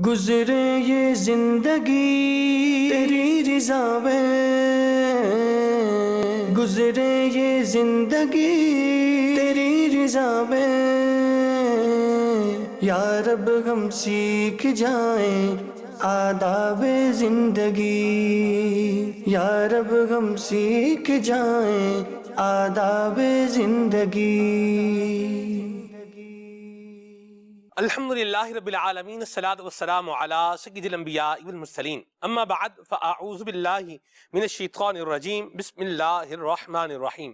گزرے یہ زندگی تیری رضا میں، گزرے یہ زندگی تیری رضا میں، یا رب ہم سیکھ جائیں آداب زندگی، یا رب ہم سیکھ جائیں آداب زندگی۔ الحمدللہ رب العالمین، الصلاۃ والسلام علی سید الانبیاء والمرسلین، اما بعد فاعوذ باللہ من الشیطان الرجیم، بسم اللہ الرحمن الرحیم۔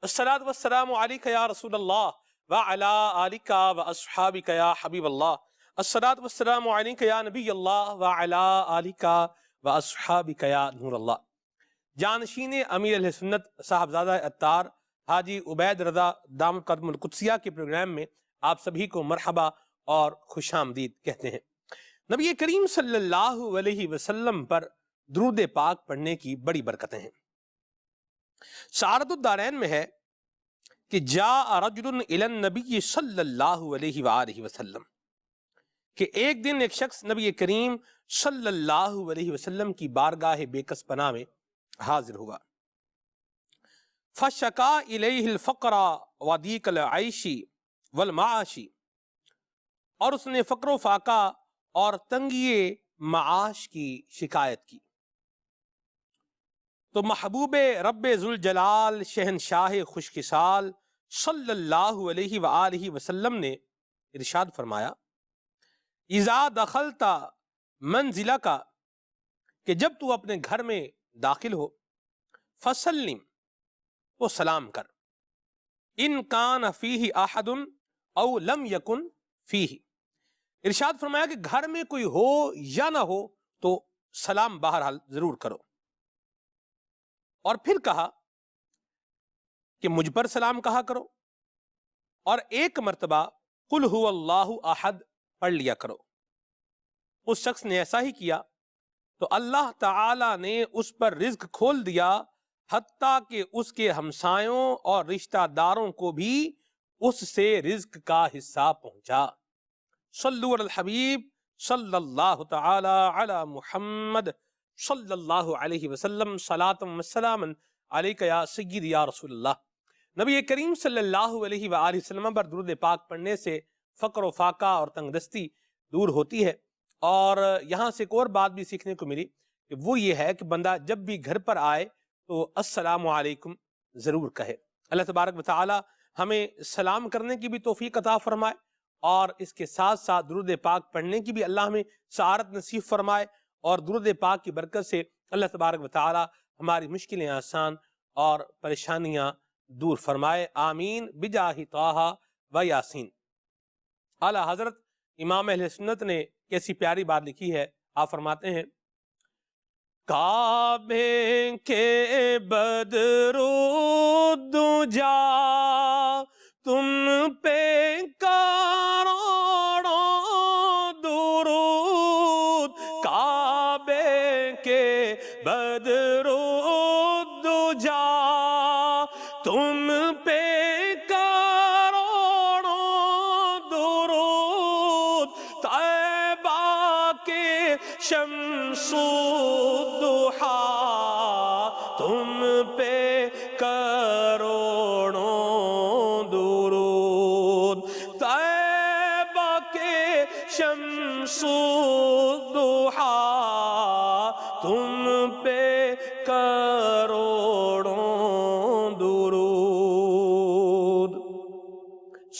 الصلاۃ والسلام علیک یا رسول اللہ وعلی آلک واصحابک یا حبیب اللہ، الصلاۃ والسلام علیک یا نبی اللہ وعلی آلک واصحابک یا نور اللہ۔ جانشین امیر اہل سنت صاحبزادہ عطار حاجی عبید رضا دامت قدم القدسیہ کے پروگرام میں آپ سبھی کو مرحبا اور خوش آمدید کہتے ہیں۔ نبی کریم صلی اللہ علیہ وسلم پر درود پاک پڑھنے کی بڑی برکتیں ہیں۔ سعادت الدارین میں ہے کہ جاء رجل الی النبی صلی اللہ علیہ وآلہ وسلم، کہ ایک دن ایک شخص نبی کریم صلی اللہ علیہ وسلم کی بارگاہ بیکس پناہ میں حاضر ہوا۔ فشکا الیہ الفقر وضیق العیش والمعاش، اور اس نے فقر و فاقہ اور تنگی معاش کی شکایت کی۔ تو محبوب رب ذوالجلال شہنشاہ خوش خصال صلی اللہ علیہ وآلہ وسلم نے ارشاد فرمایا، اذا دخلت منزلک، کہ جب تو اپنے گھر میں داخل ہو، فسلم، وہ سلام کر، ان کان فیہ احد او لم یکن فیہ، ارشاد فرمایا کہ گھر میں کوئی ہو یا نہ ہو تو سلام بہرحال ضرور کرو۔ اور پھر کہا کہ مجھ پر سلام کہا کرو، اور ایک مرتبہ قل هو اللہ احد پڑھ لیا کرو۔ اس شخص نے ایسا ہی کیا تو اللہ تعالی نے اس پر رزق کھول دیا، حتیٰ کہ اس کے ہمسایوں اور رشتہ داروں کو بھی اس سے رزق کا حصہ پہنچا۔ صلو علی الحبیب صلی اللہ تعالی علی محمد صلی اللہ علیہ وسلم، صلاۃ و سلام علیک یا سید یا رسول اللہ۔ نبی کریم صلی اللہ علیہ وآلہ وسلم پر درود پاک پڑھنے سے فقر و فاقہ اور تنگ دستی دور ہوتی ہے۔ اور یہاں سے ایک اور بات بھی سیکھنے کو ملی کہ وہ یہ ہے کہ بندہ جب بھی گھر پر آئے تو السلام علیکم ضرور کہے۔ اللہ تبارک و تعالی ہمیں سلام کرنے کی بھی توفیق عطا فرمائے، اور اس کے ساتھ ساتھ درود پاک پڑھنے کی بھی اللہ ہمیں سعادت نصیب فرمائے، اور درود پاک کی برکت سے اللہ تبارک و تعالی ہماری مشکلیں آسان اور پریشانیاں دور فرمائے، آمین بجاہ طٰہٰ و یاسین۔ اعلیٰ حضرت امام اہل سنت نے کیسی پیاری بات لکھی ہے، آپ فرماتے ہیں، کعبے کے بدرو دجا تم پہ کروڑوں درود، کعبے کے بدرو دجا تم پہ کروڑوں درود، طیبہ کے شمس الضحیٰ تم پہ کروڑوں درود، طیبہ کے شمس الضحیٰ تم پہ کروڑوں درود۔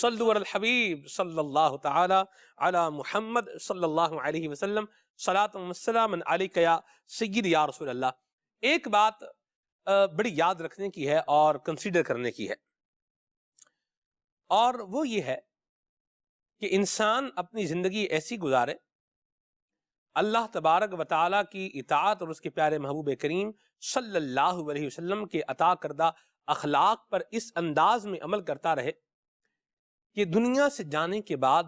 صلو علی الحبیب صلی اللہ تعالی علی محمد صلی اللہ علیہ وسلم، صلاۃ و سلام علیک یا سید یا رسول اللہ۔ ایک بات بڑی یاد رکھنے کی ہے اور کنسیڈر کرنے کی ہے، اور وہ یہ ہے کہ انسان اپنی زندگی ایسی گزارے، اللہ تبارک و تعالیٰ کی اطاعت اور اس کے پیارے محبوب کریم صلی اللہ علیہ وسلم کے عطا کردہ اخلاق پر اس انداز میں عمل کرتا رہے کہ دنیا سے جانے کے بعد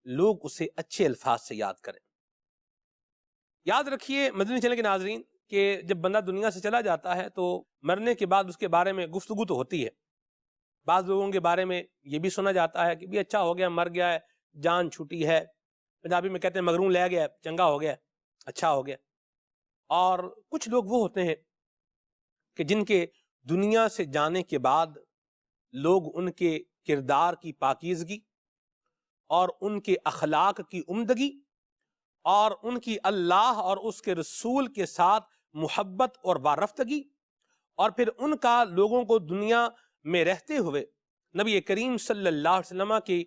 لوگ اسے اچھے الفاظ سے یاد کریں۔ یاد رکھیے مدنی چینل کے ناظرین کہ جب بندہ دنیا سے چلا جاتا ہے تو مرنے کے بعد اس کے بارے میں گفتگو تو ہوتی ہے، بعض لوگوں کے بارے میں یہ بھی سنا جاتا ہے کہ بھی اچھا ہو گیا، مر گیا ہے، جان چھوٹی ہے، پنجابی میں کہتے ہیں مگروں لے گیا، چنگا ہو گیا، اچھا ہو گیا. اور کچھ لوگ وہ ہوتے ہیں کہ جن کے دنیا سے جانے کے بعد لوگ ان کے کردار کی پاکیزگی اور ان کے اخلاق کی عمدگی اور ان کی اللہ اور اس کے رسول کے ساتھ محبت اور وارفتگی اور پھر ان کا لوگوں کو دنیا میں رہتے ہوئے نبی کریم صلی اللہ علیہ وسلم کی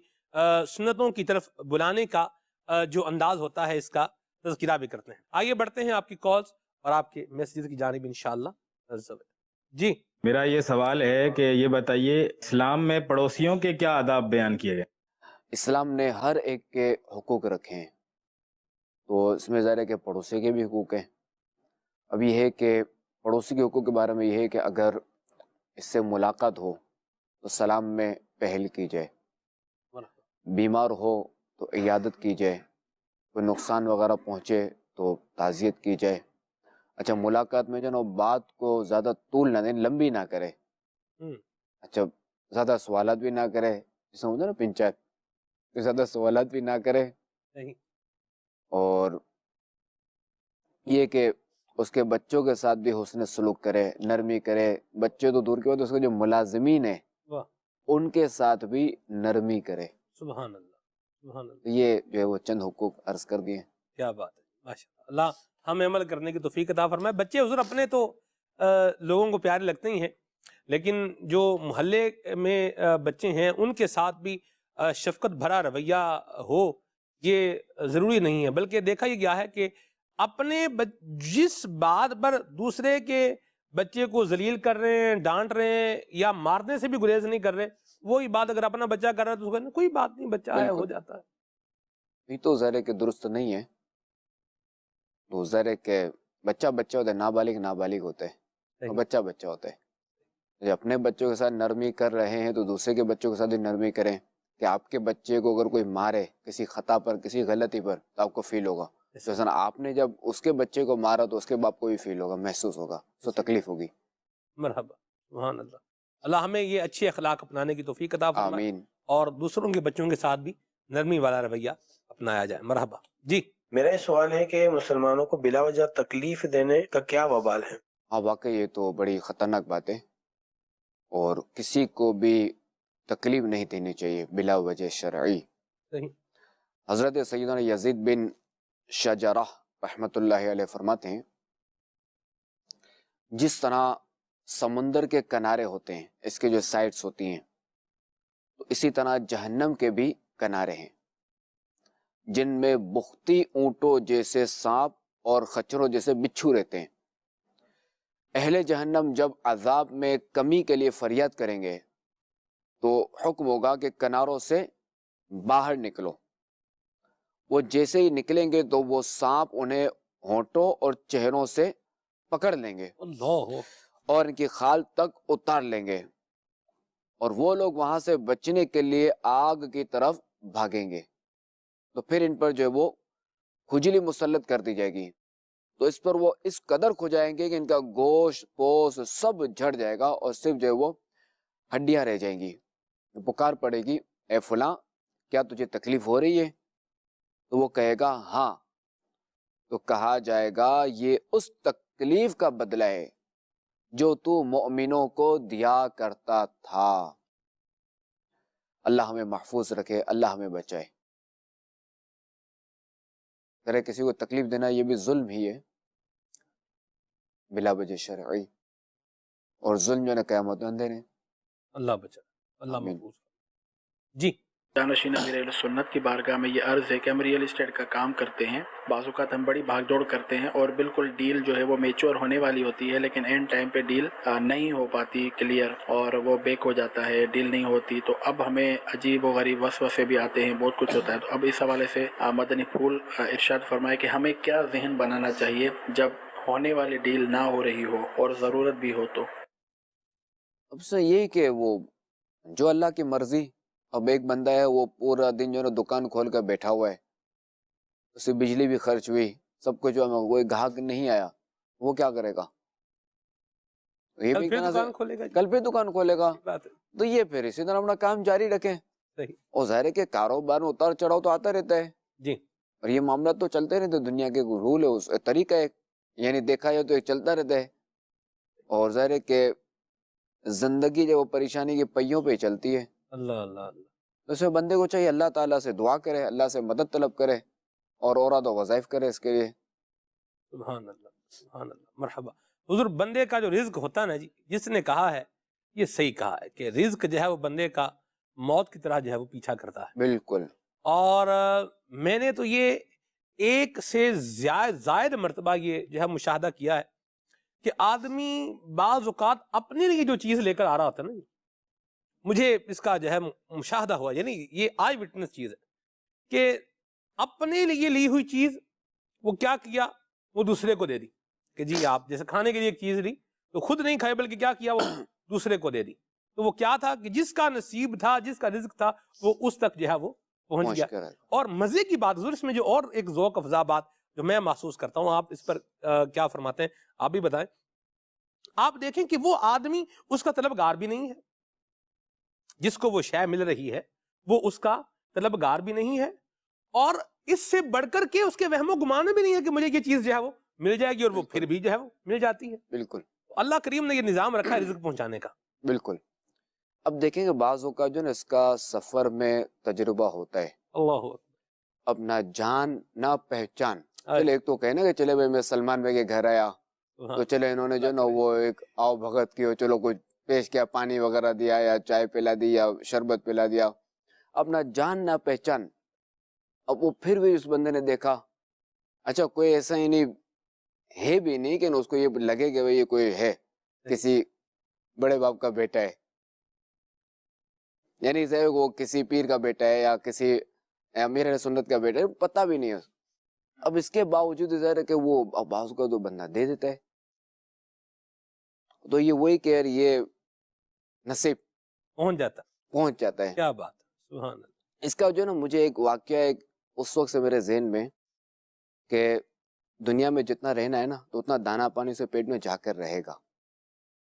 سنتوں کی طرف بلانے کا جو انداز ہوتا ہے اس کا تذکرہ بھی کرتے ہیں. آئیے بڑھتے ہیں آپ کی کالز اور آپ کے میسیجز کی جانب انشاءاللہ. جی میرا یہ سوال ہے کہ یہ بتائیے اسلام میں پڑوسیوں کے کیا آداب بیان کیے گئے؟ اسلام نے ہر ایک کے حقوق رکھے ہیں، تو اس میں ظاہر ہے کہ پڑوسی کے بھی حقوق ہیں. اب یہ ہے کہ پڑوسی کے حقوق کے بارے میں یہ ہے کہ اگر اس سے ملاقات ہو تو سلام میں پہل کی جائے، بیمار ہو تو عیادت کی جائے، کوئی نقصان وغیرہ پہنچے تو تعزیت کی جائے. اچھا ملاقات میں جو نا بات کو زیادہ طول نہ دیں، لمبی نہ کرے. اچھا زیادہ سوالات بھی نہ کرے، جسے ہوتا ہے نا پنچایت، زیادہ سوالات بھی نہ کرے. اور یہ کہ اس کے بچوں کے ساتھ بھی حسن سلوک کرے، نرمی کرے. بچے تو دور کے بعد اس کے جو ملازمین ہیں ان کے ساتھ بھی نرمی کرے. سبحان اللہ، سبحان اللہ. یہ جو ہے وہ چند حقوق عرض کر دیے. کیا بات ہے، ماشاء اللہ. ہمیں عمل کرنے کی توفیق عطا فرمائے. بچے حضور اپنے تو لوگوں کو پیارے لگتے ہی ہیں، لیکن جو محلے میں بچے ہیں ان کے ساتھ بھی شفقت بھرا رویہ ہو یہ ضروری نہیں ہے. بلکہ دیکھا یہ گیا ہے کہ اپنے جس بات پر دوسرے کے بچے کو ذلیل کر رہے ہیں، ڈانٹ رہے ہیں یا مارنے سے بھی گریز نہیں کر رہے، وہی بات اگر اپنا بچہ کر رہا ہے تو اس کو کوئی بات نہیں، بچہ ہے ہو جاتا ہے. یہ تو ظاہر ہے کہ درست نہیں ہے. تو ظاہر ہے کہ بچہ بچہ ہوتا ہے، نابالغ نابالغ ہوتا ہے، اور بچہ بچہ ہوتا ہے. جب اپنے بچوں کے ساتھ نرمی کر رہے ہیں تو دوسرے کے بچوں کے ساتھ بھی نرمی کریں. کہ آپ کے بچے کو اگر کوئی مارے کسی خطا پر، کسی غلطی پر، تو آپ کو فیل ہوگا. جیسا آپ نے جب اس کے بچے کو مارا تو اس کے باپ کو بھی فیل ہوگا، محسوس ہوگا، اس کو تکلیف ہوگی. مرحبا، سبحان اللہ. اللہ ہمیں یہ اچھے اخلاق اپنانے کی توفیق عطا فرمائے آمین. اور دوسروں کے بچوں کے ساتھ بھی نرمی والا رویہ اپنایا جائے. مرحبا. جی میرا یہ سوال ہے کہ مسلمانوں کو بلا وجہ تکلیف دینے کا کیا وبال ہے؟ ہاں واقعی یہ تو بڑی خطرناک بات ہے، اور کسی کو بھی تکلیف نہیں دینی چاہیے بلا وجہ شرعی. صحیح. حضرت سیدنا یزید بن شجرہ رحمۃ اللہ علیہ فرماتے ہیں جس طرح سمندر کے کنارے ہوتے ہیں، اس کے جو سائڈز ہوتی ہیں، تو اسی طرح جہنم کے بھی کنارے ہیں جن میں بختی اونٹوں جیسے سانپ اور خچروں جیسے بچھو رہتے ہیں. اہل جہنم جب عذاب میں کمی کے لیے فریاد کریں گے تو حکم ہوگا کہ کناروں سے باہر نکلو. وہ جیسے ہی نکلیں گے تو وہ سانپ انہیں ہونٹوں اور چہروں سے پکڑ لیں گے اللہ، اور ان کی خال تک اتار لیں گے، اور وہ لوگ وہاں سے بچنے کے لیے آگ کی طرف بھاگیں گے. تو پھر ان پر جو ہے وہ کھجلی مسلط کر دی جائے گی. تو اس پر وہ اس قدر کھجائیں گے کہ ان کا گوشت پوست سب جھڑ جائے گا اور صرف جو ہے وہ ہڈیاں رہ جائیں گی. پکار پڑے گی، اے فلاں کیا تجھے تکلیف ہو رہی ہے؟ تو وہ کہے گا ہاں. تو کہا جائے گا یہ اس تکلیف کا بدلہ ہے جو تو مؤمنوں کو دیا کرتا تھا. اللہ ہمیں محفوظ رکھے، اللہ ہمیں بچائے. اگر کسی کو تکلیف دینا یہ بھی ظلم ہی ہے بلا وجہ شرعی، اور ظلم جو ہے قیامت میں اندھیرے. اللہ بچا، اللہ آمین. محفوظ. جی جانشین امیر اہل سنت کی بارگاہ میں یہ عرض ہے کہ ہم ریئل اسٹیٹ کا کام کرتے ہیں. بعض اوقات ہم بڑی بھاگ دوڑ کرتے ہیں اور بالکل ڈیل جو ہے وہ میچور ہونے والی ہوتی ہے، لیکن اینڈ ٹائم پہ ڈیل نہیں ہو پاتی کلیئر، اور وہ بیک ہو جاتا ہے، ڈیل نہیں ہوتی. تو اب ہمیں عجیب و غریب وسوسے بھی آتے ہیں، بہت کچھ ہوتا ہے. تو اب اس حوالے سے مدنی پھول ارشاد فرمائے کہ ہمیں کیا ذہن بنانا چاہیے جب ہونے والی ڈیل نہ ہو رہی ہو اور ضرورت بھی ہو تو؟ اب سے یہی کہ وہ جو اللہ کی مرضی. اب ایک بندہ ہے وہ پورا دن جو ہے دکان کھول کر بیٹھا ہوا ہے، اس سے بجلی بھی خرچ ہوئی، سب کچھ جو ہے، کوئی گاہک نہیں آیا، وہ کیا کرے گا؟ یہ بھی کہنا دکان کھولے گا. کل پہ دکان کھولے گا. بات ہے. تو یہ پھر اسی طرح اپنا کام جاری رکھیں. صحیح. اور ظاہر ہے کہ کاروبار میں اتار چڑھاؤ تو آتا رہتا ہے. جی اور یہ معاملات تو چلتے رہتے، دنیا کے رول ہے، اس طریقہ ہے، یعنی دیکھا جائے تو ایک چلتا رہتا ہے. اور ظاہر ہے کہ زندگی جو وہ پریشانی کے پہیوں پہ چلتی ہے. اللہ اللہ اللہ. تو اس میں بندے کو چاہیے اللہ تعالیٰ سے دعا کرے، اللہ سے مدد طلب کرے اور اوراد و وظائف کرے اس کے لیے. سبحان اللہ سبحان اللہ. مرحبا. حضور بندے کا جو رزق ہوتا ہے نا جی، جس نے کہا ہے یہ صحیح کہا ہے کہ رزق جو ہے وہ بندے کا موت کی طرح جو ہے وہ پیچھا کرتا ہے. بالکل. اور میں نے تو یہ ایک سے زائد مرتبہ یہ جو ہے مشاہدہ کیا ہے کہ آدمی بعض اوقات اپنے لیے جو چیز لے کر آ رہا ہوتا ہے نا، مجھے اس کا جو ہے مشاہدہ ہوا، یعنی یہ آئی وٹنس چیز ہے کہ اپنے لیے لی ہوئی چیز وہ کیا کیا، وہ دوسرے کو دے دی. کہ جی آپ جیسے کھانے کے لیے ایک چیز لی تو خود نہیں کھائے بلکہ کیا کیا، وہ دوسرے کو دے دی. تو وہ کیا تھا کہ جس کا نصیب تھا، جس کا رزق تھا، وہ اس تک جو ہے وہ پہنچ گیا. اور مزے کی بات حضور اس میں جو اور ایک ذوق افزا بات جو میں محسوس کرتا ہوں، آپ اس پر کیا فرماتے ہیں آپ بھی بتائیں. آپ دیکھیں کہ وہ آدمی اس کا طلبگار بھی نہیں ہے، جس کو وہ شے مل رہی ہے وہ اس کا طلبگار بھی نہیں ہے، اور اس سے بڑھ کر کے اس کے وہم و گمان میں بھی نہیں ہے کہ مجھے یہ چیز جو ہے وہ مل جائے گی، اور وہ پھر بھی جو ہے وہ مل جاتی ہے. بالکل. اللہ کریم نے یہ نظام رکھا ہے رزق پہنچانے کا. بالکل. اب دیکھیں کہ بعضوں کا جو نا اس کا سفر میں تجربہ ہوتا ہے. اللہ. اب نہ جان نہ پہچان. چلے ایک تو کہنا کہ چلے بھائی میں سلمان بھائی کے گھر آیا تو چلے انہوں نے جو نا وہ ایک آؤ بھگت کی، چلو کچھ پیش کیا، پانی وغیرہ دیا یا چائے پلا دی یا شربت پلا دیا. اب نہ جان نہ پہچان. اب وہ پھر بھی اس بندے نے دیکھا اچھا کوئی ایسا ہی نہیں ہے بھی نہیں کہ اس کو یہ لگے کہ یہ کوئی ہے، کسی بڑے باپ کا بیٹا ہے، یعنی وہ کسی پیر کا بیٹا ہے یا کسی امیر سنت کا بیٹا ہے، پتہ بھی نہیں ہے. اب اس کے باوجود ظاہر ہے کہ وہ بعض کا تو بندہ دے دیتا ہے. تو یہ وہی کہ یہ نصیب پہنچ جاتا ہے. کیا بات ہے. سبحان اللہ. اس کا جو نا مجھے ایک واقعہ اس وقت سے میرے ذہن میں کہ دنیا میں جتنا رہنا ہے نا تو اتنا دانا پانی سے پیٹ میں جا کر رہے گا.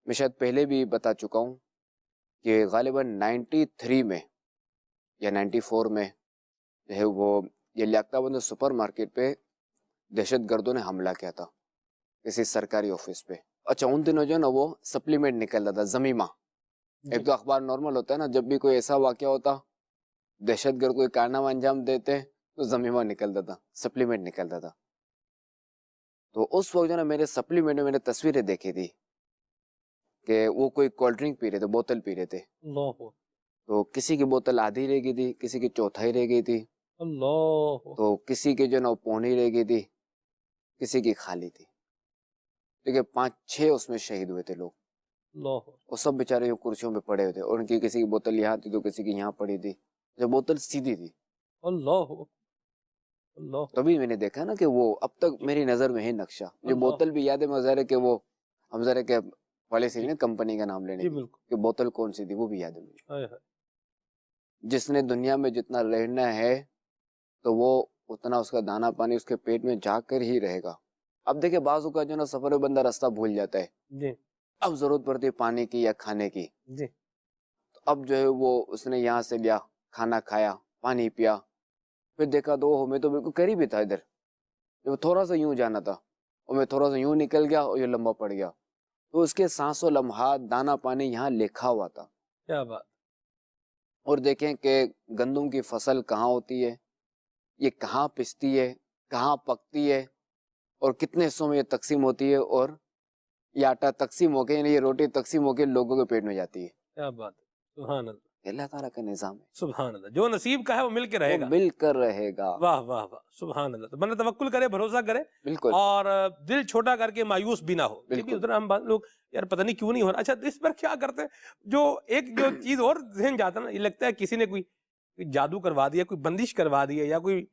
میں شاید پہلے بھی بتا چکا ہوں کہ غالباً 93 میں یا 94 میں جو ہے وہ یہ لیاقتہ بند سپر مارکیٹ پہ دہشت گردوں نے حملہ کیا تھا کسی سرکاری آفس پہ. اچھا ان دنوں جو نا وہ سپلیمنٹ نکلتا تھا زمیمہ. ایک تو اخبار نارمل ہوتا ہے نا، جب بھی کوئی ایسا واقعہ ہوتا دہشت گرد کوئی کارنامہ انجام دیتے تو زمیمہ نکلتا تھا، سپلیمنٹ نکلتا تھا. تو اس وقت جو نا میرے سپلیمنٹ میں میں نے تصویریں دیکھی تھی کہ وہ کوئی کولڈ ڈرنک پی رہے تھے، بوتل پی رہے تھے. تو کسی کی بوتل آدھی رہ گئی تھی، کسی کی چوتھائی رہ گئی تھی، تو کسی کی جو نا پونی رہ گئی تھی، کسی کی خالی تھی. دیکھیں 5-6 اس میں شہید ہوئے تھے لوگ. وہ سب بیچارے کرسیوں پہ پڑے ہوئے تھے، اور ان کی کسی کی بوتل یہاں تھی تو کسی کی یہاں پڑی تھی، جب بوتل سیدھی تھی. تبھی میں نے دیکھا نا کہ وہ اب تک میری نظر میں ہے نقشہ. جو بوتل بھی یاد ہے مظاہر ہے کہ وہ ہم ذرا کہ پالیسی نے کمپنی کا نام لینے کہ بوتل کون سی تھی وہ بھی یاد ہے مجھے. جس نے دنیا میں جتنا رہنا ہے تو وہ اتنا اس کا دانا پانی اس کے پیٹ میں جا کر ہی رہے گا. اب دیکھیں بعضوں کا جو نا سفر میں بندہ راستہ بھول جاتا ہے، اب ضرورت پڑتی ہے پانی کی یا کھانے کی، تو اب جو ہے وہ اس نے یہاں سے لیا، کھانا کھایا، پانی پیا، پھر دیکھا تو میں تو بالکل قریب ہی تھا ادھر، جو تھوڑا سا یوں جانا تھا اور میں تھوڑا سا یوں نکل گیا اور یہ لمبا پڑ گیا. تو اس کے سانسوں لمحات دانا پانی یہاں لکھا ہوا تھا. کیا بات. اور دیکھیں کہ گندم کی فصل کہاں ہوتی ہے، یہ کہاں پستی ہے، کہاں پکتی ہے، اور کتنے حصوں میں یہ تقسیم ہوتی ہے، اور یہ آٹا تقسیم ہو کے یعنی یہ روٹی تقسیم ہو کے لوگوں کے پیٹ میں جاتی ہے. کیا بات ہے. سبحان اللہ. اللہ تعالیٰ کا نظام ہے. سبحان اللہ. جو نصیب کا ہے وہ مل کے رہے گا، مل کر رہے گا. واہ واہ واہ. سبحان اللہ. تو بندہ توکل کرے، بھروسہ کرے، بالکل، اور دل چھوٹا کر کے مایوس بھی نہ ہو. ادھر ہم لوگ یار پتہ نہیں کیوں نہیں ہو رہا. اچھا اس پر کیا کرتے ہیں، جو ایک جو چیز اور ذہن جاتا ہے نا، یہ لگتا ہے کسی نے کوئی جادو کروا دیا، کوئی بندش کروا دی ہے، یا کوئی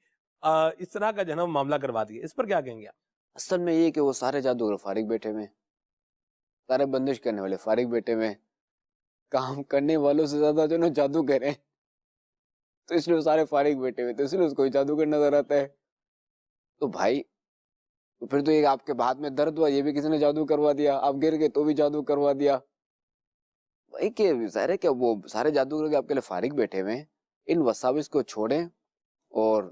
اس طرح کا جو ہے نا معاملہ کروا دیا. اس پر کیا کہیں گے آپ؟ اصل میں یہ کہ وہ سارے جادوگر فارغ بیٹھے ہوئے، سارے بندش کرنے والے فارغ بیٹھے ہوئے، کام کرنے والوں سے زیادہ جو نا جادو کریں، تو اس لیے سارے فارغ بیٹھے ہوئے، تو اس لیے اس کو جادوگر نظر آتا ہے. تو بھائی تو پھر تو یہ آپ کے ہاتھ میں درد ہوا، یہ بھی کسی نے جادو کروا دیا، آپ گر گئے تو بھی جادو کروا دیا. بھائی کہ ظاہر ہے کہ وہ سارے جادوگر آپ کے لیے فارغ بیٹھے ہوئے ہیں، ان وساوس کو چھوڑیں اور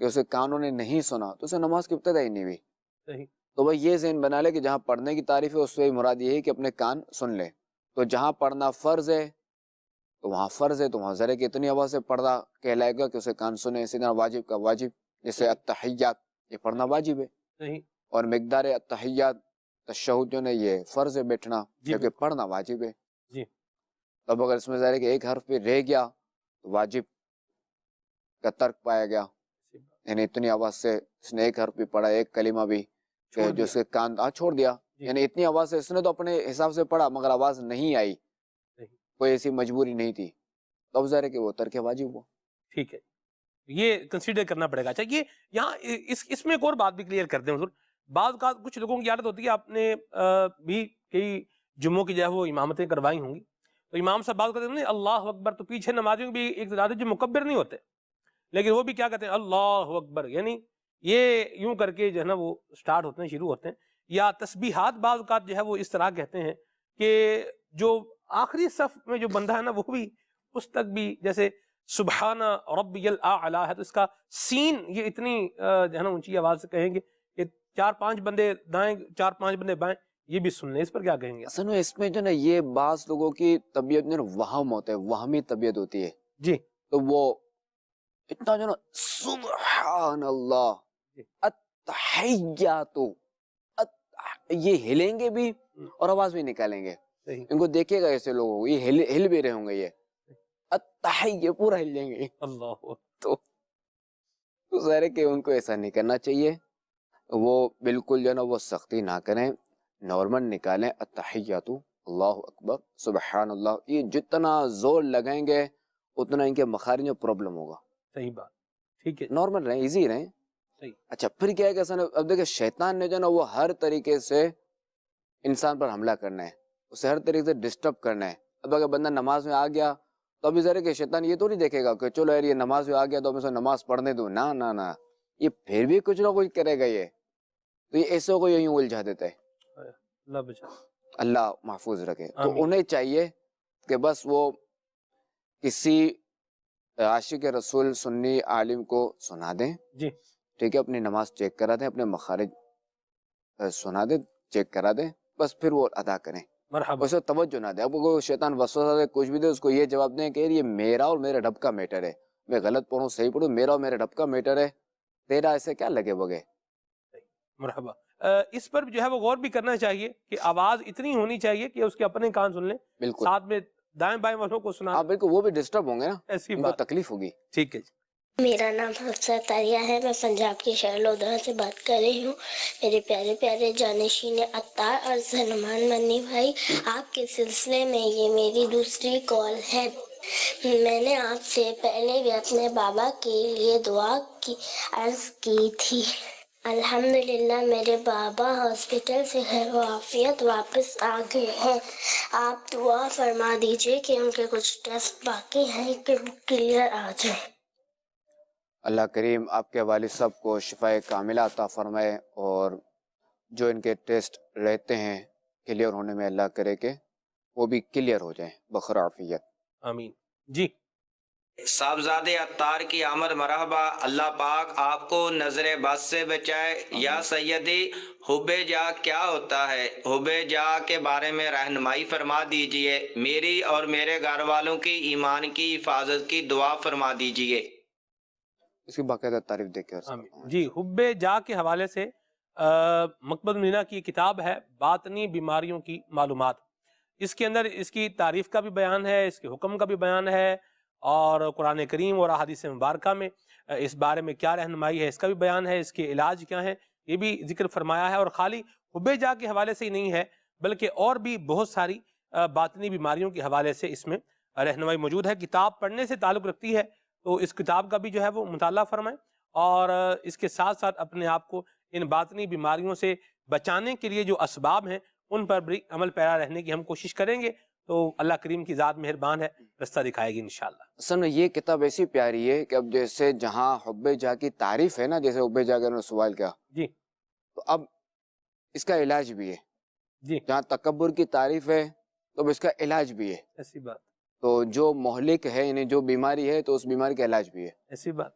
کہ اسے کانوں نے نہیں سنا تو اسے نماز کی ابتدا ہی نہیں ہوئی. صحیح. تو بھائی یہ ذہن بنا لے کہ جہاں پڑھنے کی تعریف ہے اس سے مراد یہ ہے کہ اپنے کان سن لے. تو جہاں پڑھنا فرض ہے تو وہاں فرض ہے، تو وہاں ذرا کہ اتنی آواز سے پڑھنا کہلائے گا کہ اسے کان سنے. اسی طرح واجب کا واجب، جیسے التحیات یہ پڑھنا واجب ہے، صحیح. اور مقدار التحیات تشہد جو ہے یہ فرض ہے بیٹھنا، جی جبکہ پڑھنا واجب ہے. جی. اب اگر اس میں ظاہر ہے کہ ایک حرف پہ رہ گیا تو واجب کا ترک پایا گیا، یعنی اتنی آواز سے اس نے ایک حرف بھی پڑھا، ایک کلمہ بھی کہ جو اس کے کان چھوڑ دیا، یعنی اتنی آواز سے اس نے تو اپنے حساب سے پڑھا مگر آواز نہیں آئی، کوئی ایسی مجبوری نہیں تھی، تو اب ظاہر ہے کہ وہ ترک واجب ہوا. ٹھیک ہے، یہ کنسیڈر کرنا پڑے گا. اچھا یہ یہاں اس میں ایک اور بات بھی کلیئر کر دیں حضور. بعض اوقات کچھ لوگوں کی عادت ہوتی ہے، آپ نے بھی کئی جمعوں کی جو ہے وہ امامتیں کروائی ہوں گی، تو امام صاحب بات کرتے ہیں اللہ اکبر، تو پیچھے نمازیوں بھی ایک تعداد جو مکبر نہیں ہوتے، لیکن وہ بھی کیا کہتے ہیں اللہ اکبر، یعنی یہ یوں کر کے جو ہے نا وہ سٹارٹ ہوتے ہیں، شروع ہوتے ہیں. یا تسبیحات بعض اوقات جو ہے وہ اس طرح کہتے ہیں کہ جو آخری صف میں جو بندہ ہے نا وہ بھی اس تک بھی جیسے سبحان ربی الاعلی ہے، تو اس کا سین یہ اتنی جو ہے نا اونچی آواز سے کہیں گے کہ 4-5 بندے دائیں 4-5 بندے بائیں یہ بھی سن لیں. اس پر کیا کہیں گے؟ اصل میں اس میں جو نا یہ بعض لوگوں کی طبیعت میں وہم ہوتا ہے، وہمی طبیعت ہوتی ہے. جی. تو وہ اتنا جو نا سبحان اللہ التحیات یہ ہلیں گے بھی اور آواز بھی نکالیں گے. ان کو دیکھے گا ایسے لوگوں یہ ہل بھی رہے ہوں گے، یہ التحیہ پورا ہل جائیں گے. اللہ تو ظاہر ہے کہ ان کو ایسا نہیں کرنا چاہیے، وہ بالکل جو ہے نا وہ سختی نہ کریں، نارمل نکالیں التحیات اللہ اکبر سبحان اللہ. یہ جتنا زور لگائیں گے اتنا ان کے مخارج میں پرابلم ہوگا. صحیح بات. ٹھیک ہے، نارمل رہیں، ایزی رہیں. صحیح. اچھا پھر کیا ہے کہ اب دیکھیں شیطان نے جو نا وہ ہر طریقے سے انسان پر حملہ کرنا ہے، اسے ہر طریقے سے ڈسٹرب کرنا ہے. اب اگر بندہ نماز میں آ گیا تو ابھی ذرا کہ شیطان یہ تو نہیں دیکھے گا کہ چلو یار یہ نماز میں آ گیا تو میں اسے نماز پڑھنے دوں، نہ نہ نہ، یہ پھر بھی کچھ نہ کچھ کرے گا. یہ تو یہ ایسے کو یوں الجھا دیتا ہے. اللہ بچا، اللہ محفوظ رکھے. تو آمین. انہیں چاہیے کہ بس وہ کسی عاشق رسول سنی عالم کو سنا دیں، جی ٹھیک ہے، اپنی نماز چیک کرا دیں، اپنے مخارج سنا دیں، چیک کرا دیں، بس پھر وہ ادا کریں، مرحبا. اسے توجہ نہ دیں. اب کوئی شیطان وسوسہ دے کچھ بھی دے، اس کو یہ جواب دیں کہ یہ میرا اور میرے رب کا میٹر ہے، میں غلط پڑھوں صحیح پڑھوں، میرا اور میرے رب کا میٹر ہے، تیرا ایسے کیا لگے بگے. مرحبا. اس پر جو ہے وہ غور بھی کرنا چاہیے کہ آواز اتنی ہونی چاہیے کہ اس کے اپنے کان سن لیں، بالکل ساتھ میں دائیں بائیں والوں کو سنا. آپ بالکل وہ بھی ڈسٹرب ہوں گے نا، ایسی ان کو بات. تکلیف ہوگی. ٹھیک ہے. میرا نام حفصہ تاریہ ہے، میں پنجاب کے شہر لودھرا سے بات کر رہی ہوں. میرے پیارے پیارے جانشین اطہار اور سلمان منی بھائی، آپ کے سلسلے میں یہ میری دوسری کال ہے. میں نے آپ سے پہلے بھی اپنے بابا کے لیے دعا کی عرض کی تھی. الحمدللہ میرے بابا ہاسپٹل سے خیر و عافیت واپس آ گئے ہیں. آپ دعا فرما دیجئے کہ ان کے کچھ ٹیسٹ باقی ہیں کہ کلیئر آ جائیں. اللہ کریم آپ کے والد صاحب کو شفاء کاملہ عطا فرمائے، اور جو ان کے ٹیسٹ رہتے ہیں کلیئر ہونے میں اللہ کرے کہ وہ بھی کلیئر ہو جائیں بخیر عافیت. آمین. جی. صاحبزادے عطار کی آمد مرحبا. اللہ پاک آپ کو نظر بد سے بچائے. یا سیدی، حب جا کیا ہوتا ہے؟ حب جا کے بارے میں رہنمائی فرما دیجئے. میری اور میرے گھر والوں کی ایمان کی حفاظت کی دعا فرما دیجئے. اس کی باقاعدہ تعریف دیکھ کے آمین. جی، حب جا کے حوالے سے مکتبۃ المدینہ کی کتاب ہے باطنی بیماریوں کی معلومات. اس کے اندر اس کی تعریف کا بھی بیان ہے، اس کے حکم کا بھی بیان ہے، اور قرآن کریم اور احادیث مبارکہ میں اس بارے میں کیا رہنمائی ہے اس کا بھی بیان ہے، اس کے علاج کیا ہیں یہ بھی ذکر فرمایا ہے. اور خالی حب جا کے حوالے سے ہی نہیں ہے بلکہ اور بھی بہت ساری باطنی بیماریوں کے حوالے سے اس میں رہنمائی موجود ہے. کتاب پڑھنے سے تعلق رکھتی ہے تو اس کتاب کا بھی جو ہے وہ مطالعہ فرمائیں، اور اس کے ساتھ ساتھ اپنے آپ کو ان باطنی بیماریوں سے بچانے کے لیے جو اسباب ہیں ان پر بھی عمل پیرا رہنے کی ہم کوشش کریں گے تو اللہ کریم کی ذات مہربان ہے، رستہ دکھائے گی انشاءاللہ. اصل میں یہ کتاب ایسی پیاری ہے کہ اب جیسے جہاں حب جا کی تعریف ہے نا، جیسے حب جا کا سوال کیا جی، تو اب اس کا علاج بھی ہے. جی، جہاں تکبر کی تعریف ہے تو اب اس کا علاج بھی ہے. ایسی بات. تو جو مہلک ہے یعنی جو بیماری ہے تو اس بیماری کا علاج بھی ہے. ایسی بات.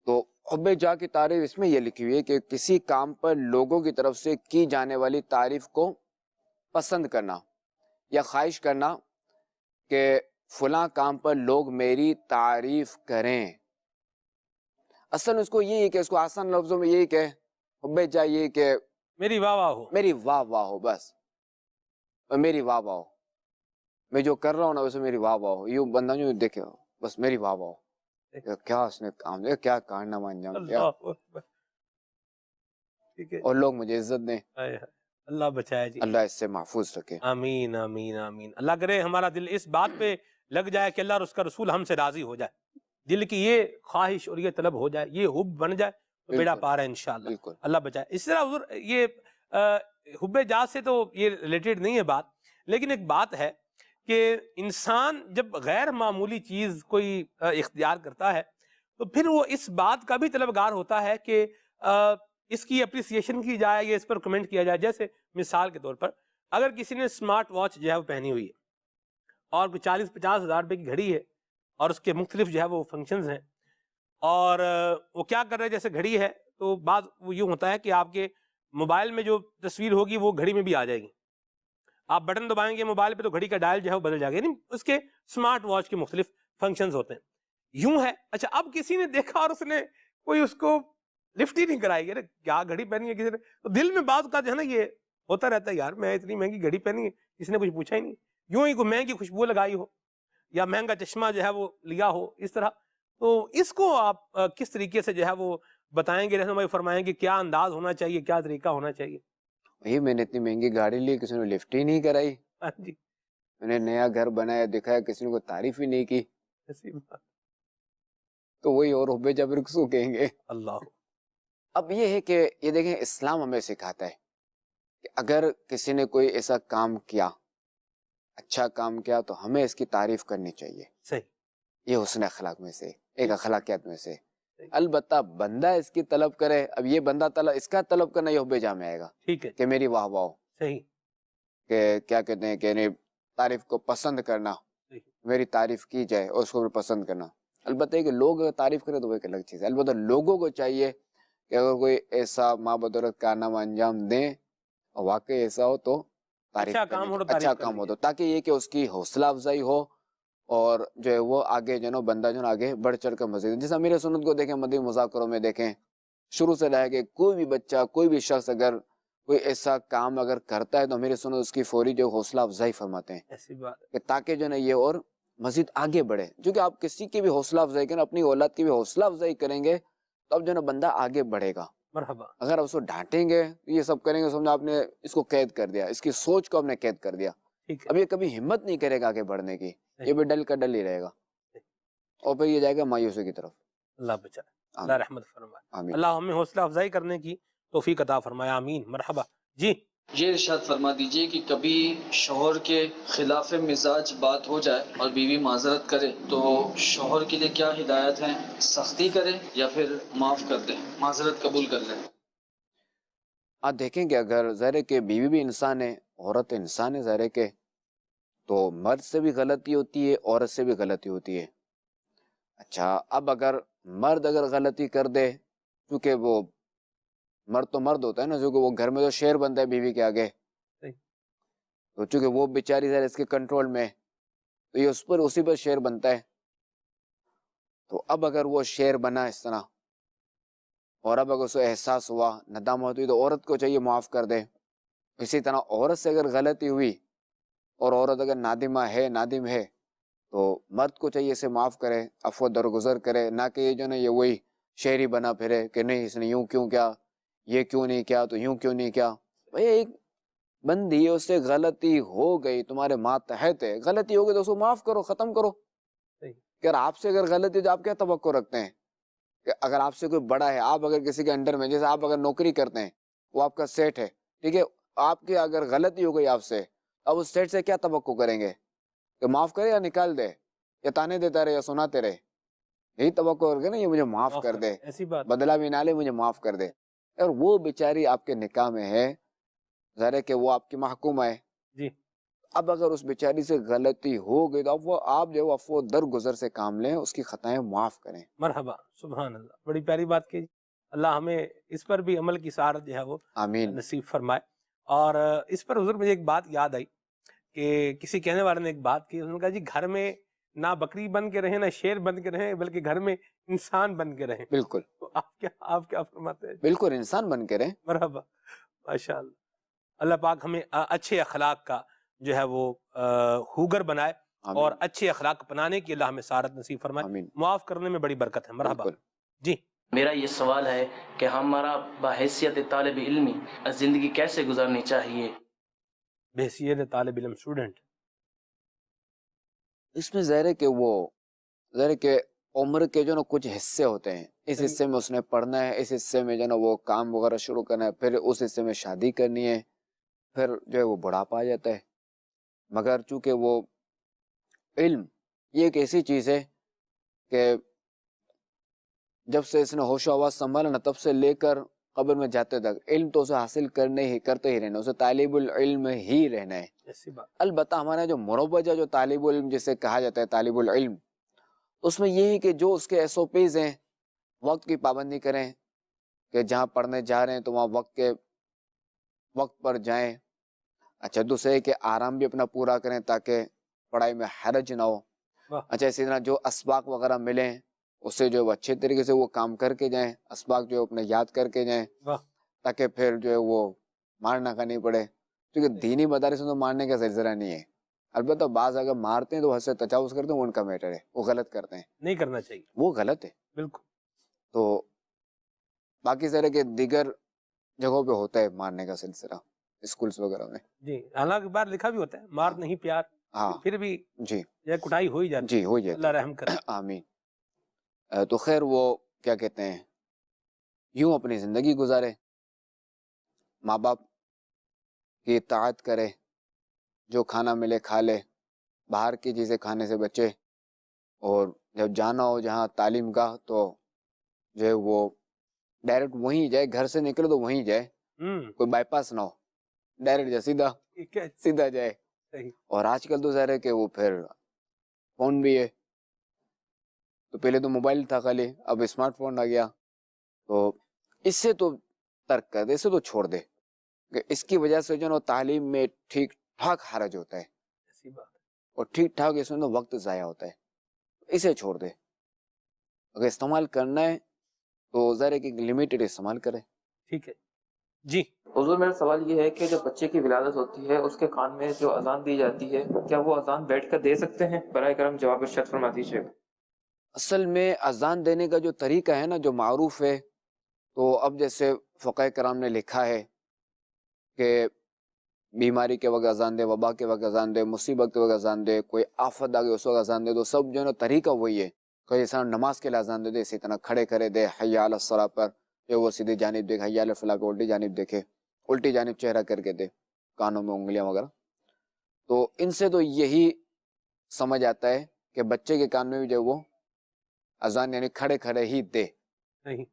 تو حب جا کی تعریف اس میں یہ لکھی ہوئی ہے کہ کسی کام پر لوگوں کی طرف سے کی جانے والی تعریف کو پسند کرنا یا خواہش کرنا کہ فلاں کام پر لوگ میری تعریف کریں. اصل اس کو یہی کہ اس کو آسان لفظوں میں یہی کہ حب جا یہ کہ میری واہ واہ ہو، میری واہ واہ ہو، بس میری واہ واہ ہو، میں جو کر رہا ہوں نا ویسے میری واہ واہ ہو. یوں بندہ جو دیکھے بس میری واہ واہ ہو، کیا اس نے کام دیا، کیا کارنامہ انجام دیا، اللہ اکبر. ٹھیک ہے، اور لوگ مجھے عزت دیں. اللہ بچائے جی. اللہ اس سے محفوظ رکھے. آمین آمین آمین. اللہ کرے ہمارا دل اس بات پہ لگ جائے کہ اللہ اور اس کا رسول ہم سے راضی ہو جائے، دل کی یہ خواہش اور یہ طلب ہو جائے، یہ حب بن جائے تو بیڑا پار ہے انشاءاللہ. بالکل. اللہ بچائے. اس طرح حضور یہ حب جا سے تو یہ ریلیٹڈ نہیں ہے بات، لیکن ایک بات ہے کہ انسان جب غیر معمولی چیز کوئی اختیار کرتا ہے تو پھر وہ اس بات کا بھی طلبگار ہوتا ہے کہ اس کی اپریسیشن کی جائے یا اس پر کمنٹ کیا جائے. جیسے مثال کے طور پر اگر کسی نے اسمارٹ واچ جو ہے وہ پہنی ہوئی ہے اور کوئی 40-50 ہزار روپے کی گھڑی ہے اور اس کے مختلف جو ہے وہ فنکشنز ہیں اور وہ کیا کر رہے ہیں، جیسے گھڑی ہے تو بعض وہ یوں ہوتا ہے کہ آپ کے موبائل میں جو تصویر ہوگی وہ گھڑی میں بھی آ جائے گی. آپ بٹن دبائیں گے موبائل پہ تو گھڑی کا ڈائل جو ہے وہ بدل جائے گا، یعنی اس کے اسمارٹ واچ کے مختلف فنکشنز ہوتے ہیں. یوں ہے. اچھا اب کسی نے دیکھا اور اس نے کوئی اس کو لفٹ ہی نہیں کرائی، یار کیا گھڑی پہنی ہے کسی نے، تو دل میں بعض کا جو ہے نا یہ ہوتا رہتا ہے، یار میں اتنی مہنگی گھڑی پہنی ہے کسی نے کچھ پوچھا ہی نہیں. یوں ہی کوئی مہنگی خوشبو لگائی ہو یا مہنگا چشمہ جو ہے وہ لیا ہو اس طرح. تو اس کو آپ کس طریقے سے جو ہے وہ بتائیں گے، رہنمائی فرمائیں گے کیا انداز ہونا چاہیے، کیا طریقہ ہونا چاہیے؟ بھائی میں نے اتنی مہنگی گاڑی لی، کسی نے لفٹ ہی نہیں کرائی. ہاں جی، میں نے نیا گھر بنایا دکھایا، کسی نے کوئی تعریف ہی نہیں کی، ایسی بات. تو وہی اور حب جبر کس کو کہیں گے. اللہ. اب یہ ہے کہ یہ دیکھیں اسلام ہمیں سکھاتا ہے کہ اگر کسی نے کوئی ایسا کام کیا، اچھا کام کیا، تو ہمیں اس کی تعریف کرنی چاہیے. صحیح. یہ حسن اخلاق میں سے ایک اخلاقیات میں سے. البتہ بندہ اس کی طلب کرے، اب یہ بندہ اس کا طلب کرنا یہ حب جا میں آئے گا. ٹھیک ہے، کہ میری واہ واہ، صحیح. کہ کیا کہتے ہیں کہ تعریف کو پسند کرنا، میری تعریف کی جائے اور اس کو بھی پسند کرنا. البتہ کہ لوگ اگر تعریف کرے تو وہ ایک الگ چیز ہے. البتہ لوگوں کو چاہیے کہ اگر کوئی ایسا ماں بدولت کارنامہ انجام دیں اور واقعی ایسا ہو تو تعریف اچھا کام ہو تو تعریف اچھا کر کام ہو لیجیے. تو، تاکہ یہ کہ اس کی حوصلہ افزائی ہو اور جو ہے وہ آگے جو ہے بندہ جو ہے آگے بڑھ چڑھ کر مزید. جیسے امیر سنت کو دیکھیں، مدنی مذاکروں میں دیکھیں، شروع سے رہے کہ کوئی بھی بچہ، کوئی بھی شخص اگر کوئی ایسا کام اگر کرتا ہے تو امیر سنت اس کی فوری جو حوصلہ افزائی فرماتے ہیں ایسی بات. کہ تاکہ جو ہے یہ اور مزید آگے بڑھے. کیونکہ آپ کسی کی بھی حوصلہ افزائی کریں، اپنی اولاد کی بھی حوصلہ افزائی کریں گے تو اب جو ہے بندہ آگے بڑھے گا. مرحبا. اگر آپ اس کو ڈانٹیں گے، یہ سب کریں گے، سمجھا آپ نے اس کو قید کر دیا، اس کی سوچ کو آپ نے قید کر دیا. ٹھیک ہے. اب یہ کبھی ہمت نہیں کرے گا آگے بڑھنے کی، یہ بھی ڈل کا ڈل ہی رہے گا اور پھر یہ جائے گا مایوسی کی طرف. اللہ بچائے، اللہ رحمت فرمائے. آمین. اللہ ہمیں حوصلہ افزائی کرنے کی توفیق عطا فرمائے. آمین. مرحبا. جی یہ ارشاد فرما دیجئے کہ کبھی شوہر کے خلاف مزاج بات ہو جائے اور بیوی معذرت کرے تو شوہر کے لیے کیا ہدایت ہیں؟ سختی کرے یا پھر معاف کر دیں، معذرت قبول کر لیں؟ آپ دیکھیں کہ اگر ظاہر کہ بیوی بھی انسان ہے، عورت انسان ہے، ظاہر کہ تو مرد سے بھی غلطی ہوتی ہے، عورت سے بھی غلطی ہوتی ہے. اچھا اب اگر مرد اگر غلطی کر دے، کیونکہ وہ مرد تو مرد ہوتا ہے نا، جو کہ وہ گھر میں تو شیر بنتا ہے بیوی کے آگے، تو چونکہ وہ بیچاری ذرا اس کے کنٹرول میں، تو یہ اس پر اسی پر شیر بنتا ہے. تو اب اگر وہ شیر بنا اس طرح اور اب اگر اسے احساس ہوا، ندامت ہوئی، تو عورت کو چاہیے معاف کر دے. اسی طرح عورت سے اگر غلطی ہوئی اور عورت اگر نادم ہے تو مرد کو چاہیے اسے معاف کرے، عفو درگزر کرے، نہ کہ یہ جو نا یہ وہی شہری بنا پھرے کہ نہیں اس نے یوں کیوں کیا، یہ کیوں نہیں کیا، تو یوں کیوں نہیں کیا. بھئی ایک بندی اس سے غلطی ہو گئی، تمہارے ماتحت ہے، غلطی ہو گئی تو اس کو معاف کرو، ختم کرو. کہ آپ سے اگر غلطی تو آپ کیا توقع رکھتے ہیں کہ اگر آپ سے کوئی بڑا ہے، آپ اگر کسی کے انڈر میں، جیسے آپ اگر نوکری کرتے ہیں، وہ آپ کا سیٹ ہے، ٹھیک ہے، آپ کی اگر غلطی ہو گئی آپ سے، اب اس سیٹ سے کیا توقع کریں گے کہ معاف کرے یا نکال دے یا تانے دیتا رہے یا سناتے رہے؟ یہی توقع کر کے نا یہ مجھے معاف کر دے، ایسی بات. بدلہ بھی نہ لے، مجھے معاف کر دے. اور وہ بیچاری آپ کے نکاح میں ہے، ظاہر ہے کہ وہ آپ کی محکومہ ہے، جی اب اگر اس بیچاری سے غلطی ہو گئی تو اب وہ آپ جو ہے عفو درگزر سے کام لیں، اس کی خطائیں معاف کریں. مرحبا، سبحان اللہ، بڑی پیاری بات کی. اللہ ہمیں اس پر بھی عمل کی سعادت جو ہے وہ آمین. نصیب فرمائے. اور اس پر حضور مجھے ایک بات یاد آئی کہ کسی کہنے والے نے ایک بات کی، انہوں نے کہا جی گھر میں نہ بکری بن کے رہیں نہ شیر بن کے رہیں، بلکہ گھر میں انسان بن کے رہیں. بالکل. تو آپ کیا فرماتے ہیں؟ بالکل انسان بن کے رہیں. مرحبا، ماشاء اللہ. اللہ پاک ہمیں اچھے اخلاق کا جو ہے وہ ہوگر بنائے اور اچھے اخلاق اپنانے کی اللہ ہمیں سعادت نصیب فرمائے. معاف کرنے میں بڑی برکت ہے. مرحبا. جی میرا یہ سوال ہے کہ ہمارا بحیثیت طالب علمی زندگی کیسے گزارنی چاہیے؟ بحیثیت طالب علم اسٹوڈنٹ، اس میں ظاہر ہے کہ عمر کے جو نا کچھ حصے ہوتے ہیں، اس حصے میں اس نے پڑھنا ہے، اس حصے میں جو نا وہ کام وغیرہ شروع کرنا ہے، پھر اس حصے میں شادی کرنی ہے، پھر جو ہے وہ بڑھاپا آ جاتا ہے. مگر چونکہ وہ علم یہ ایک ایسی چیز ہے کہ جب سے اس نے ہوش و حواس سنبھالا نا تب سے لے کر قبر میں جاتے تک علم تو اسے حاصل کرتے ہی رہنا، اسے طالب العلم ہی رہنا ہے. البتہ ہمارا جو مروجہ جو طالب علم جسے کہا جاتا ہے طالب العلم، اس میں یہ ہے کہ جو اس کے SOPs ہیں وقت کی پابندی کریں، کہ جہاں پڑھنے جا رہے ہیں تو وہاں وقت پر جائیں. اچھا دوسرے کہ آرام بھی اپنا پورا کریں تاکہ پڑھائی میں حرج نہ ہو. اچھا اسی طرح جو اسباق وغیرہ ملیں اس سے جو اچھے طریقے سے وہ کام کر کے جائیں، اسباق جو اپنے یاد کر کے جائیں تاکہ پھر جو ہے وہ مارنا کا نہیں پڑے. کیونکہ دینی مدارس میں تو مارنے کا سلسلہ نہیں ہے. البتہ بعض اگر مارتے ہیں تو حد سے تجاوز کرتے ہیں، وہ ان کا میٹر ہے، وہ غلط کرتے ہیں، نہیں کرنا چاہیے، وہ غلط ہے. بالکل. تو باقی طرح کے دیگر جگہوں پہ ہوتا ہے مارنے کا سلسلہ، اسکولز وغیرہ میں. جی حالانکہ بار لکھا بھی ہوتا ہے مار نہیں پیار، پھر بھی جی یہ کٹائی ہو ہی جاتی. جی ہو جاتی. اللہ رحم کرے. آمین. تو خیر وہ کیا کہتے ہیں، یوں اپنی زندگی گزارے، ماں باپ کی اطاعت کرے، جو کھانا ملے کھا لے، باہر کی چیزیں کھانے سے بچے، اور جب جانا ہو جہاں تعلیم گاہ تو جو ہے وہ ڈائریکٹ وہیں جائے، گھر سے نکلے تو وہیں جائے، کوئی بائی پاس نہ ہو، ڈائریکٹ جائے، سیدھا جائے. اور آج کل تو ظاہر ہے کہ وہ پھر فون بھی ہے، تو پہلے تو موبائل تھا خالی، اب اسمارٹ فون آ گیا. تو اس سے تو ترک کر دے، اسے تو چھوڑ دے، کہ اس کی وجہ سے جو نا تعلیم میں ٹھیک ٹھاک حرج ہوتا ہے، اور ٹھیک ٹھاک اس میں تو وقت ضائع ہوتا ہے. اسے چھوڑ دے. اگر استعمال کرنا ہے تو ظاہر ہے کہ لمیٹڈ استعمال کرے. ٹھیک ہے. جی حضور میرا سوال یہ ہے کہ جب بچے کی ولادت ہوتی ہے اس کے کان میں جو اذان دی جاتی ہے، کیا وہ اذان بیٹھ کر دے سکتے ہیں؟ براہ کرم جواب ارشاد فرما دیجیے. اصل میں اذان دینے کا جو طریقہ ہے نا جو معروف ہے، تو اب جیسے فقہ کرام نے لکھا ہے کہ بیماری کے وقت اذان دے، وبا کے وقت اذان دے، مصیبت کے وقت اذان دے، کوئی آفت آ گئی اس وقت اذان دے، تو سب جو ہے نا طریقہ وہی ہے. کوئی جیسا نماز کے لیے اذان دے اسی طرح کھڑے کرے دے، حی علی الصلاۃ پر جو وہ سیدھی جانب دیکھے، حی علی الفلاح پہ الٹی جانب دیکھے، الٹی جانب چہرہ کر کے دے، کانوں میں انگلیاں وغیرہ. تو ان سے تو یہی سمجھ آتا ہے کہ بچے کے کان میں بھی جو وہ اذان یعنی کھڑے کھڑے ہی دے. صحیح.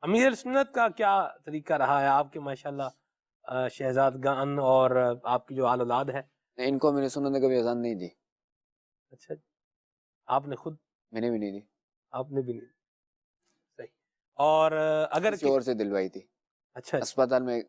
امیر سنت کا کیا طریقہ رہا ہے آپ کے ماشاءاللہ شہزادگان اور آپ کی جو آل اولاد ہے؟ ان کو امیر سنت نے کبھی اذان نہیں دی. اچھا آپ نے خود؟ میں نے بھی نہیں دی. آپ نے بھی نہیں دی. صحیح. اور اگر کسی اور سے دلوائی تھی. اچھا اسپتال میں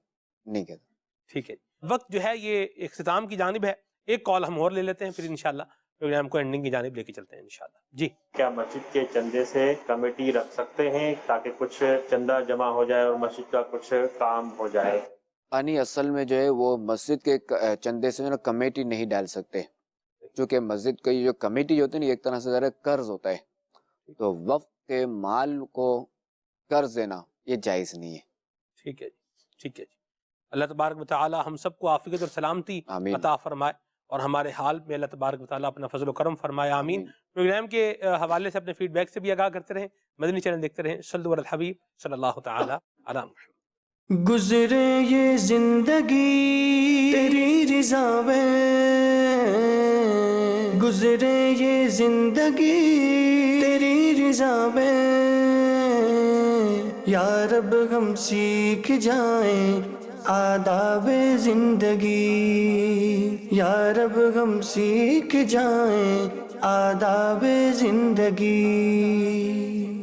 نہیں کہتا. ٹھیک ہے. وقت جو ہے یہ اختتام کی جانب ہے. ایک کال ہم اور لے لیتے ہیں، پھر انشاءاللہ پروگرام کو اینڈنگ کی جانب لے کے چلتے ہیں انشاءاللہ. جی کیا مسجد کے چندے سے کمیٹی رکھ سکتے ہیں تاکہ کچھ چندہ جمع ہو جائے اور مسجد کا کچھ کام ہو جائے؟ یعنی اصل میں جو ہے وہ مسجد کے چندے سے جو ہے کمیٹی نہیں ڈال سکتے، چونکہ مسجد کی جو کمیٹی ہوتی ہے نا ایک طرح سے ذرا قرض ہوتا ہے، تو وقت کے مال کو قرض دینا یہ جائز نہیں ہے. ٹھیک ہے جی. ٹھیک ہے جی. اللہ تبارک و تعالی ہم سب کو عافیت اور سلامتی عطا فرمائے اور ہمارے حال میں اللہ تبارک و تعالی اپنا فضل و کرم فرمائے. آمین. پروگرام کے حوالے سے اپنے فیڈ بیک سے بھی آگاہ کرتے رہیں. مدنی چینل دیکھتے رہیں. صلو علی الحبیب صلی اللہ تعالی علی محمد. گزرے یہ زندگی تیری رضا میں، گزرے یہ زندگی تیری رضا میں، یا رب ہم سیکھ جائیں آداب زندگی، یا رب ہم سیکھ جائیں آداب زندگی.